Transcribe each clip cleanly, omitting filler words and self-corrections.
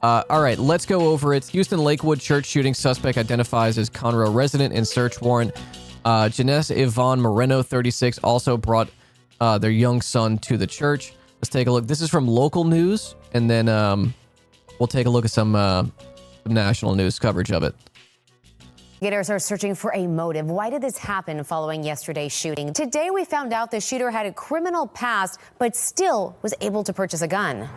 All right, let's go over it. Houston Lakewood church shooting suspect identifies as Conroe resident in search warrant. Janessa Yvonne Moreno, 36, also brought their young son to the church. Let's take a look. This is from local news, and then we'll take a look at some national news coverage of it. Investigators are searching for a motive. Why did this happen following yesterday's shooting? Today, we found out the shooter had a criminal past, but still was able to purchase a gun.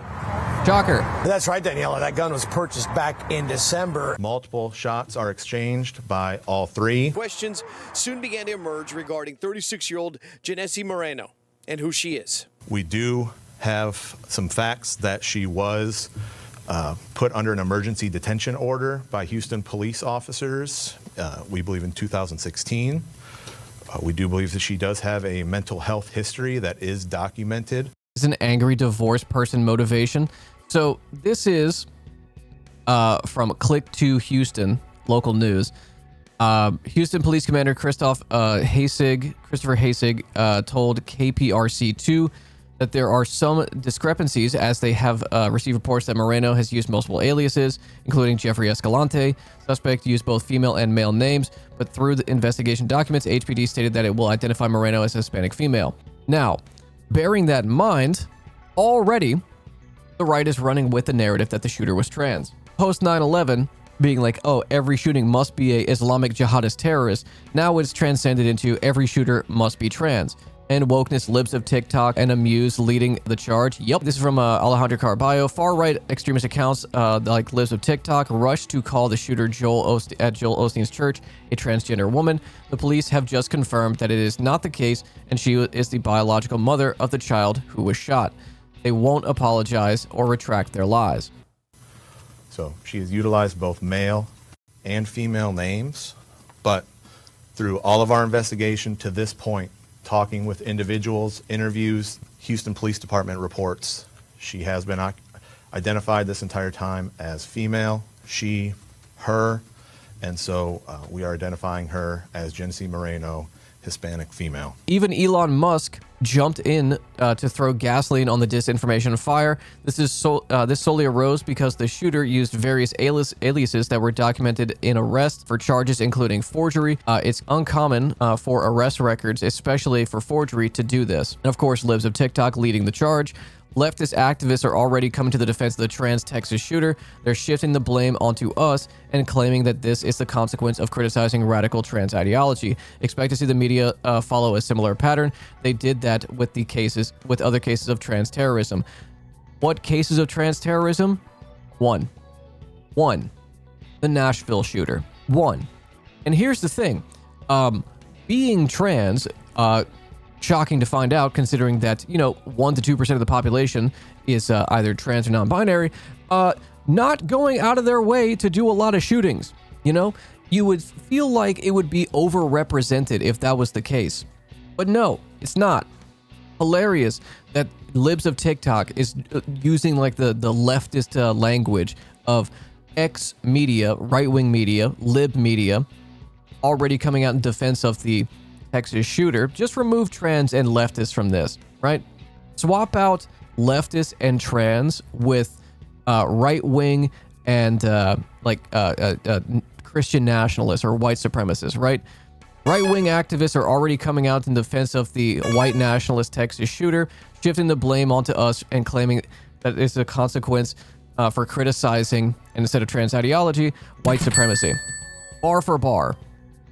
Shocker. That's right, Daniela. That gun was purchased back in December. Multiple shots are exchanged by all three. Questions soon began to emerge regarding 36-year-old Janessa Moreno and who she is. We do have some facts that she was put under an emergency detention order by Houston police officers, we believe in 2016. We do believe that she does have a mental health history that is documented. It's an angry divorced person motivation. So this is from Click to Houston, local news. Houston Police Commander Christopher Hasig told KPRC2 that there are some discrepancies as they have received reports that Moreno has used multiple aliases, including Jeffrey Escalante. Suspect used both female and male names, but through the investigation documents, HPD stated that it will identify Moreno as a Hispanic female. Now, bearing that in mind, already the right is running with the narrative that the shooter was trans. Post 9/11, being like, oh, every shooting must be a Islamic jihadist terrorist. Now it's transcended into every shooter must be trans. And wokeness libs of TikTok and Amuse leading the charge. Yep, this is from Alejandro Carballo. Far-right extremist accounts like libs of TikTok rushed to call the shooter at Joel Osteen's church a transgender woman. The police have just confirmed that it is not the case, and she is the biological mother of the child who was shot. They won't apologize or retract their lies. So she has utilized both male and female names, but through all of our investigation to this point, talking with individuals, interviews, Houston Police Department reports, she has been identified this entire time as female, she, her, and so we are identifying her as Janessa Moreno, Hispanic female. Even Elon Musk jumped in to throw gasoline on the disinformation fire. This solely arose because the shooter used various aliases that were documented in arrests for charges including forgery. It's uncommon for arrest records, especially for forgery, to do this. And of course, libs of TikTok leading the charge. Leftist activists are already coming to the defense of the trans Texas shooter. They're shifting the blame onto us and claiming that this is the consequence of criticizing radical trans ideology. Expect to see the media follow a similar pattern. They did that with other cases of trans terrorism. What cases of trans terrorism? One. The Nashville shooter. One. And here's the thing. Being trans, shocking to find out, considering that 1 to 2% of the population is either trans or non-binary, not going out of their way to do a lot of shootings. You would feel like it would be overrepresented if that was the case, but no, it's not. Hilarious that libs of TikTok is using like the leftist language of X media, right-wing media, lib media, already coming out in defense of the Texas shooter. Just remove trans and leftists from this, right? Swap out leftists and trans with right-wing and Christian nationalists or white supremacists, right? Right-wing activists are already coming out in defense of the white nationalist Texas shooter, shifting the blame onto us and claiming that it's a consequence for criticizing, instead of trans ideology, white supremacy. Bar for bar.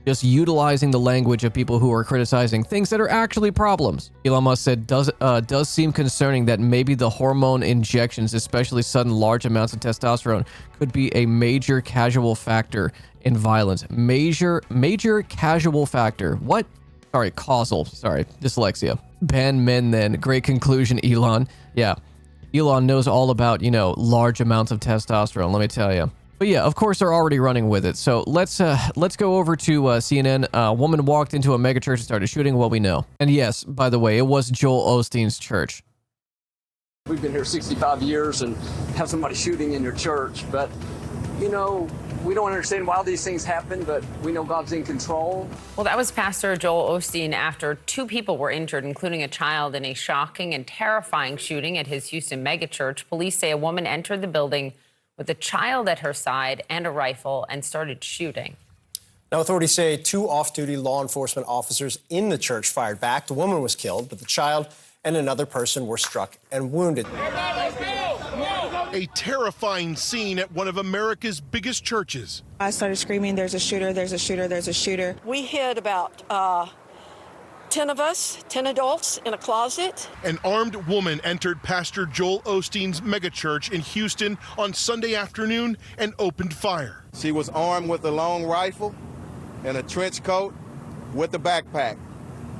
Just utilizing the language of people who are criticizing things that are actually problems. Elon Musk said, does seem concerning that maybe the hormone injections, especially sudden large amounts of testosterone, could be a major casual factor in violence. Major casual factor. What? Sorry, causal. Sorry, dyslexia. Ban men then. Great conclusion, Elon. Yeah, Elon knows all about, large amounts of testosterone, let me tell you. But yeah, of course, they're already running with it. So let's go over to CNN. A woman walked into a megachurch and started shooting. What we know. And yes, by the way, it was Joel Osteen's church. We've been here 65 years and have somebody shooting in your church. But, we don't understand why these things happen, but we know God's in control. Well, that was Pastor Joel Osteen after 2 people were injured, including a child, in a shocking and terrifying shooting at his Houston megachurch. Police say a woman entered the building with a child at her side and a rifle and started shooting. Now, authorities say 2 off-duty law enforcement officers in the church fired back. The woman was killed, but the child and another person were struck and wounded. A terrifying scene at one of America's biggest churches. I started screaming, "There's a shooter, there's a shooter, there's a shooter." We hid about 10 of us, 10 adults in a closet. An armed woman entered Pastor Joel Osteen's megachurch in Houston on Sunday afternoon and opened fire. She was armed with a long rifle and a trench coat with a backpack,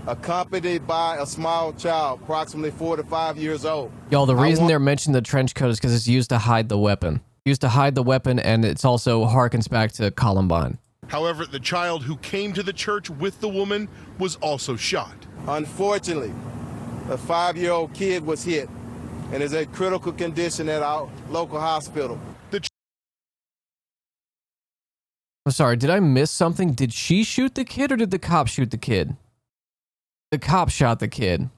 accompanied by a small child, approximately 4 to 5 years old. Y'all, the reason they're mentioning the trench coat is because it's used to hide the weapon. Used to hide the weapon, and it's also harkens back to Columbine. However, the child who came to the church with the woman was also shot. Unfortunately, a 5-year-old kid was hit and is in critical condition at our local hospital. I'm sorry, did I miss something? Did she shoot the kid or did the cop shoot the kid? The cop shot the kid.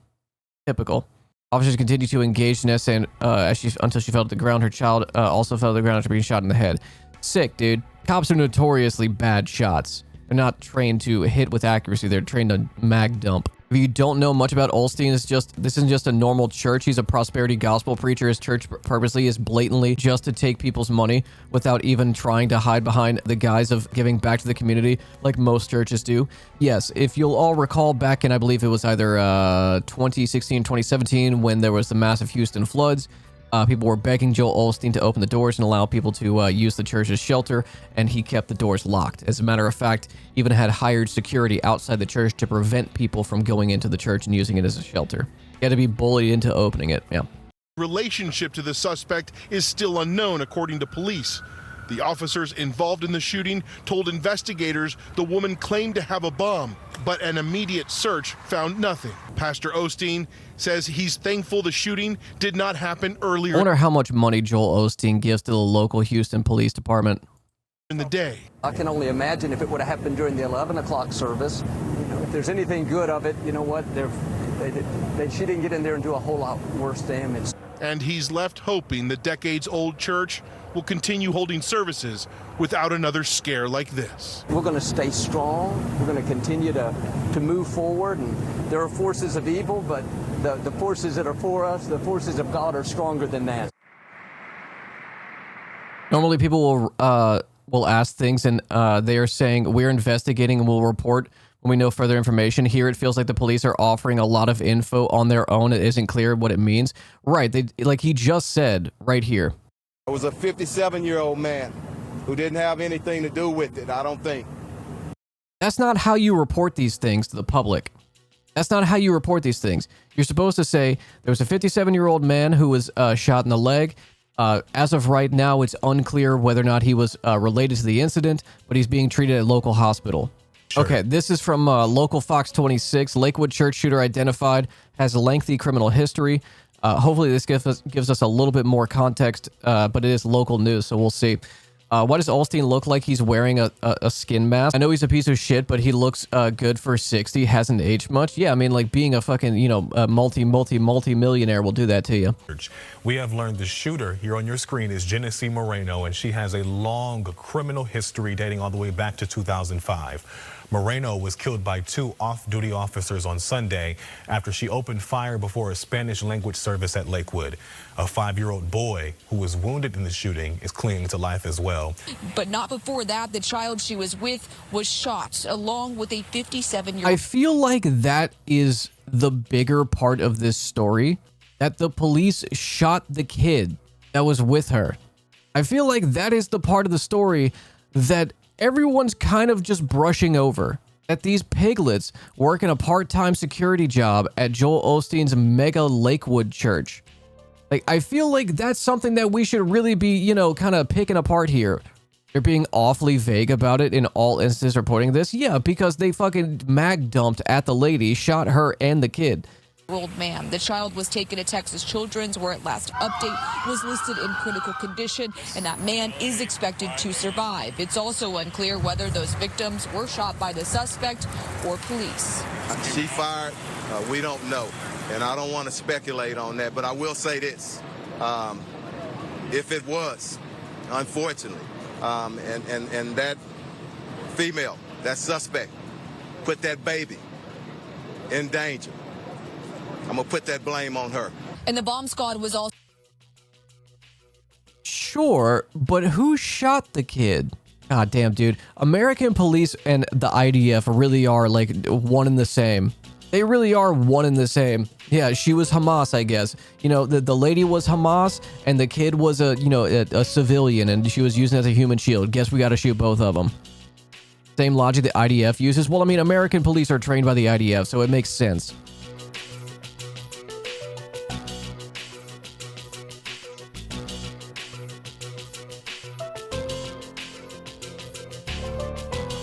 Typical. Officers continued to engage Nessa until she fell to the ground. Her child also fell to the ground after being shot in the head. Sick, dude. Cops are notoriously bad shots. They're not trained to hit with accuracy. They're trained to mag dump. If you don't know much about Osteen, this isn't just a normal church. He's a prosperity gospel preacher. His church purposely is blatantly just to take people's money without even trying to hide behind the guise of giving back to the community like most churches do. Yes, if you'll all recall back in, I believe it was either 2016, 2017, when there was the massive Houston floods, people were begging Joel Osteen to open the doors and allow people to use the church as shelter, and he kept the doors locked. As a matter of fact, even had hired security outside the church to prevent people from going into the church and using it as a shelter. You had to be bullied into opening it, yeah. Relationship to the suspect is still unknown, according to police. The officers involved in the shooting told investigators the woman claimed to have a bomb, but an immediate search found nothing. Pastor Osteen says he's thankful the shooting did not happen earlier. I wonder how much money Joel Osteen gives to the local Houston Police Department in the day. I can only imagine if it would have happened during the 11 o'clock service. If there's anything good of it, you know what? She didn't get in there and do a whole lot worse damage. And he's left hoping the decades-old church will continue holding services without another scare like this. We're going to stay strong. We're going to continue to move forward. And there are forces of evil, but the forces that are for us, the forces of God, are stronger than that. Normally people will ask things and they are saying we're investigating and we'll report when we know further information. Here it feels like the police are offering a lot of info on their own. It isn't clear what it means. Right, like he just said right here. It was a 57-year-old man who didn't have anything to do with it, I don't think. That's not how you report these things to the public. That's not how you report these things. You're supposed to say there was a 57-year-old man who was shot in the leg. As of right now, it's unclear whether or not he was related to the incident, but he's being treated at a local hospital. Sure. Okay, this is from local Fox 26. Lakewood church shooter identified, has a lengthy criminal history. Hopefully this gives us a little bit more context, but it is local news, so we'll see. What does Osteen look like? He's wearing a skin mask. I know he's a piece of shit, but he looks good for 60. Hasn't aged much. Yeah, I mean, like being a fucking, a multi-millionaire will do that to you. We have learned the shooter here on your screen is Genesee Moreno, and she has a long criminal history dating all the way back to 2005. Moreno was killed by 2 off-duty officers on Sunday after she opened fire before a Spanish language service at Lakewood. A 5-year-old boy who was wounded in the shooting is clinging to life as well. But not before that. The child she was with was shot along with a 57-year-old. I feel like that is the bigger part of this story, that the police shot the kid that was with her. I feel like that is the part of the story that everyone's kind of just brushing over. That these piglets work in a part-time security job at Joel Osteen's mega Lakewood church. Like, I feel like that's something that we should really be, kind of picking apart here. They're being awfully vague about it in all instances reporting this. Yeah, because they fucking mag dumped at the lady, shot her and the kid. Old man. The child was taken to Texas Children's, where at last update was listed in critical condition, and that man is expected to survive. It's also unclear whether those victims were shot by the suspect or police. She fired, we don't know, and I don't want to speculate on that, but I will say this. If it was, unfortunately. And that female, that suspect, put that baby in danger. I'm gonna put that blame on her. And the bomb squad was also... Sure, but who shot the kid? God damn, dude. American police and the IDF really are like one and the same. They really are one and the same. Yeah, she was Hamas, I guess. You know, the lady was Hamas and the kid was a civilian and she was using it as a human shield. Guess we got to shoot both of them. Same logic the IDF uses. Well, I mean, American police are trained by the IDF, so it makes sense.